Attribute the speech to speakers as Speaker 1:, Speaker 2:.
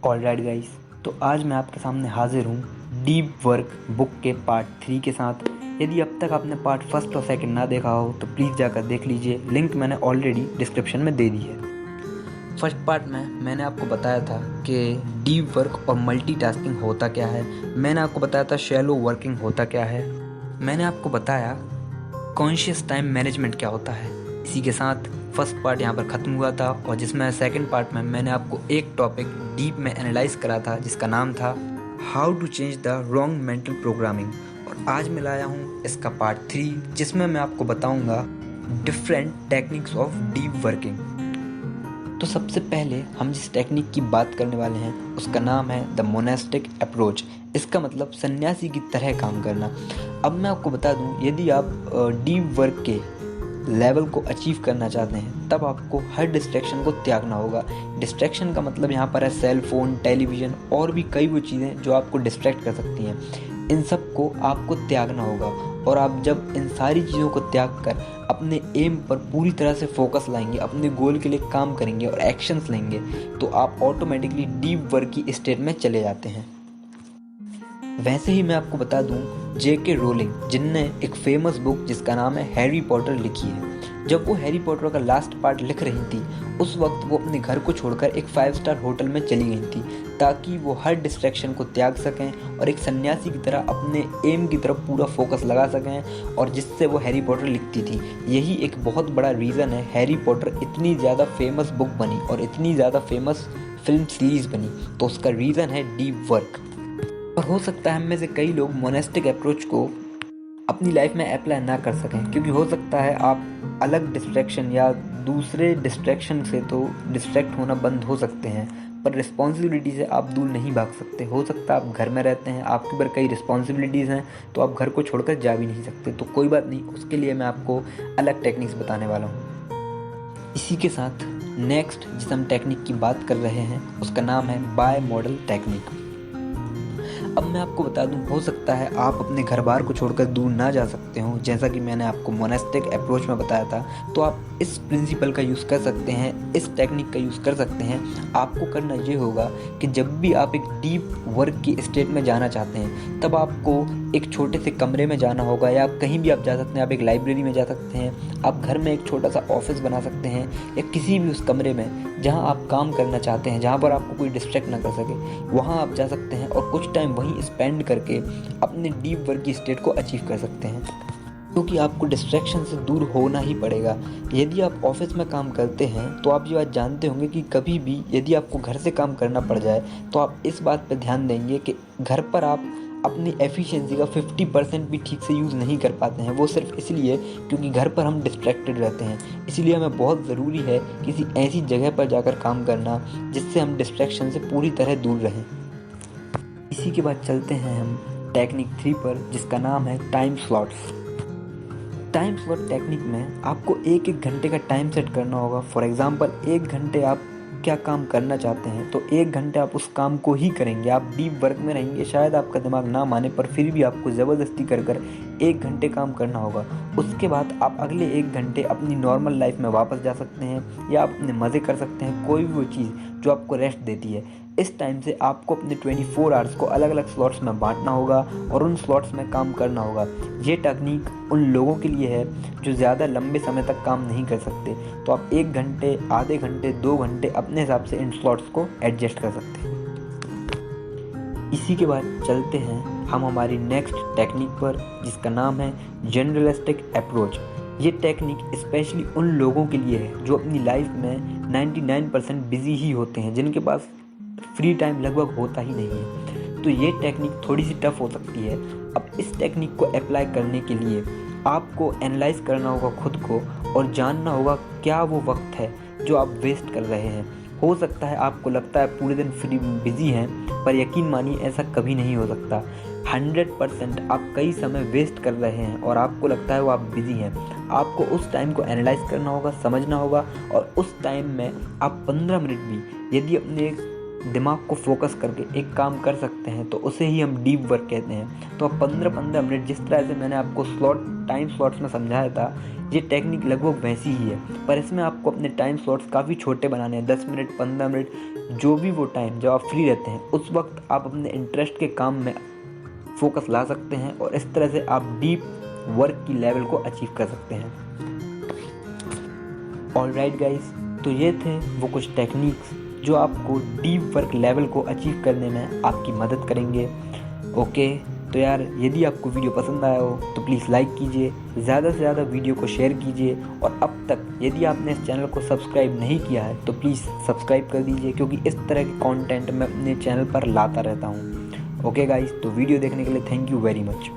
Speaker 1: Alright guys, तो आज मैं आपके सामने हाजिर हूँ डीप वर्क बुक के पार्ट 3 के साथ। यदि अब तक आपने पार्ट फर्स्ट और सेकंड ना देखा हो तो प्लीज़ जाकर देख लीजिए, लिंक मैंने ऑलरेडी डिस्क्रिप्शन में दे दी है। फर्स्ट पार्ट में मैंने आपको बताया था कि डीप वर्क और मल्टीटास्किंग होता क्या है। मैंने आपको बताया था शैलो वर्किंग होता क्या है। मैंने आपको बताया कॉन्शियस टाइम मैनेजमेंट क्या होता है। इसी के साथ फर्स्ट पार्ट यहाँ पर ख़त्म हुआ था और जिसमें सेकंड पार्ट में मैंने आपको एक टॉपिक डीप में एनालाइज करा था जिसका नाम था how to change the wrong mental programming. और आज मैं लाया हूँ इसका पार्ट 3 जिसमें मैं आपको बताऊँगा different techniques of deep working. तो सबसे पहले हम जिस टेक्निक की बात करने वाले हैं उसका नाम है द मोनास्टिक अप्रोच। इसका मतलब सन्यासी की तरह काम करना। अब मैं आपको बता दूं, यदि आप डीप वर्क के लेवल को अचीव करना चाहते हैं तब आपको हर डिस्ट्रैक्शन को त्यागना होगा। डिस्ट्रैक्शन का मतलब यहाँ पर है सेल फोन, टेलीविज़न और भी कई वो चीज़ें जो आपको डिस्ट्रैक्ट कर सकती हैं। इन सब को आपको त्यागना होगा और आप जब इन सारी चीज़ों को त्याग कर अपने एम पर पूरी तरह से फोकस लाएंगे, अपने गोल के लिए काम करेंगे और एक्शंस लेंगे तो आप ऑटोमेटिकली डीप वर्क की स्टेट में चले जाते हैं। वैसे ही मैं आपको बता दूं, जेके रोलिंग जिनने एक फेमस बुक जिसका नाम है हैरी पॉटर लिखी है, जब वो हैरी पॉटर का लास्ट पार्ट लिख रही थी उस वक्त वो अपने घर को छोड़कर एक 5 स्टार होटल में चली गई थी ताकि वो हर डिस्ट्रैक्शन को त्याग सकें और एक सन्यासी की तरह अपने एम की तरफ पूरा फोकस लगा सकें, और जिससे वो हैरी पॉटर लिखती थी। यही एक बहुत बड़ा रीज़न है हैरी पॉटर इतनी ज़्यादा फेमस बुक बनी और इतनी ज़्यादा फेमस फिल्म सीरीज़ बनी, तो उसका रीज़न है डीप वर्क। और हो सकता है हम में से कई लोग मोनेस्टिक अप्रोच को अपनी लाइफ में अप्लाई ना कर सकें, क्योंकि हो सकता है आप अलग डिस्ट्रैक्शन या दूसरे डिस्ट्रैक्शन से तो डिस्ट्रैक्ट होना बंद हो सकते हैं, पर रिस्पॉन्सिबिलिटी से आप दूर नहीं भाग सकते। हो सकता है आप घर में रहते हैं, आपके ऊपर कई रिस्पॉन्सिबिलिटीज़ हैं तो आप घर को छोड़कर जा भी नहीं सकते, तो कोई बात नहीं, उसके लिए मैं आपको अलग टेक्निक्स बताने वाला हूँ। इसी के साथ नेक्स्ट जिस हम टेक्निक की बात कर रहे हैं उसका नाम है बाय मॉडल टेक्निक। अब मैं आपको बता दूं, हो सकता है आप अपने घर बार को छोड़कर दूर ना जा सकते हो, जैसा कि मैंने आपको मोनास्टिक अप्रोच में बताया था, तो आप इस प्रिंसिपल का यूज़ कर सकते हैं, इस टेक्निक का यूज़ कर सकते हैं। आपको करना ये होगा कि जब भी आप एक डीप वर्क की स्टेट में जाना चाहते हैं तब आपको एक छोटे से कमरे में जाना होगा, या आप कहीं भी आप जा सकते हैं। आप एक लाइब्रेरी में जा सकते हैं, आप घर में एक छोटा सा ऑफिस बना सकते हैं, या किसी भी उस कमरे में जहाँ आप काम करना चाहते हैं, जहाँ पर आपको कोई डिस्ट्रैक्ट ना कर सके, वहाँ आप जा सकते हैं और कुछ टाइम वहीं स्पेंड करके अपने डीप वर्क की स्टेट को अचीव कर सकते हैं, क्योंकि आपको डिस्ट्रैक्शन से दूर होना ही पड़ेगा। यदि आप ऑफिस में काम करते हैं तो आप ये बात जानते होंगे कि कभी भी यदि आपको घर से काम करना पड़ जाए तो आप इस बात पर ध्यान देंगे कि घर पर आप अपनी एफिशिएंसी का 50% भी ठीक से यूज़ नहीं कर पाते हैं। वो सिर्फ इसलिए क्योंकि घर पर हम डिस्ट्रैक्टेड रहते हैं। इसलिए हमें बहुत ज़रूरी है किसी ऐसी जगह पर जाकर काम करना जिससे हम डिस्ट्रैक्शन से पूरी तरह दूर रहें। इसी के बाद चलते हैं हम टेक्निक 3 पर जिसका नाम है time slots. Time slot technique में आपको एक घंटे का टाइम सेट करना होगा। फॉर एग्जांपल 1 घंटे आप क्या काम करना चाहते हैं तो 1 घंटे आप उस काम को ही करेंगे। आप डीप वर्क में रहेंगे, शायद आपका दिमाग ना माने, पर फिर भी आपको ज़बरदस्ती कर कर 1 घंटे काम करना होगा। उसके बाद आप अगले 1 घंटे अपनी नॉर्मल लाइफ में वापस जा सकते हैं या आप अपने मज़े कर सकते हैं, कोई भी वो चीज़ जो आपको रेस्ट देती है। इस टाइम से आपको अपने 24 आवर्स को अलग अलग स्लॉट्स में बांटना होगा और उन स्लॉट्स में काम करना होगा। ये टेक्निक उन लोगों के लिए है जो ज़्यादा लंबे समय तक काम नहीं कर सकते, तो आप 1 घंटे, आधे घंटे, 2 घंटे अपने हिसाब से इन स्लॉट्स को एडजस्ट कर सकते हैं। इसी के बाद चलते हैं हम हमारी नेक्स्ट टेक्निक पर जिसका नाम है जनरलिस्टिक अप्रोच। ये टेक्निक स्पेशली उन लोगों के लिए है जो अपनी लाइफ में 99% बिजी ही होते हैं, जिनके पास फ्री टाइम लगभग होता ही नहीं है। तो ये टेक्निक थोड़ी सी टफ हो सकती है। अब इस टेक्निक को अप्लाई करने के लिए आपको एनालाइज करना होगा खुद को और जानना होगा क्या वो वक्त है जो आप वेस्ट कर रहे हैं। हो सकता है आपको लगता है पूरे दिन फ्री बिजी हैं, पर यकीन मानिए ऐसा कभी नहीं हो सकता। 100% आप कई समय वेस्ट कर रहे हैं और आपको लगता है वो आप बिजी हैं। आपको उस टाइम को एनालाइज करना होगा, समझना होगा, और उस टाइम में आप 15 मिनट भी यदि अपने दिमाग को फोकस करके एक काम कर सकते हैं तो उसे ही हम डीप वर्क कहते हैं। तो अब 15-15 मिनट जिस तरह से मैंने आपको टाइम स्लॉट्स में समझाया था, ये टेक्निक लगभग वैसी ही है, पर इसमें आपको अपने टाइम स्लॉट्स काफ़ी छोटे बनाने हैं। 10 मिनट, 15 मिनट, जो भी वो टाइम जब आप फ्री रहते हैं उस वक्त आप अपने इंटरेस्ट के काम में फोकस ला सकते हैं और इस तरह से आप डीप वर्क की लेवल को अचीव कर सकते हैं। ऑलराइट गाइस, तो ये थे वो कुछ टेक्निक्स जो आपको डीप वर्क लेवल को अचीव करने में आपकी मदद करेंगे। ओके, तो यार यदि आपको वीडियो पसंद आया हो तो प्लीज़ लाइक कीजिए, ज़्यादा से ज़्यादा वीडियो को शेयर कीजिए और अब तक यदि आपने इस चैनल को सब्सक्राइब नहीं किया है तो प्लीज़ सब्सक्राइब कर दीजिए, क्योंकि इस तरह के कंटेंट मैं अपने चैनल पर लाता रहता हूँ। ओके गाइस, तो वीडियो देखने के लिए थैंक यू वेरी मच।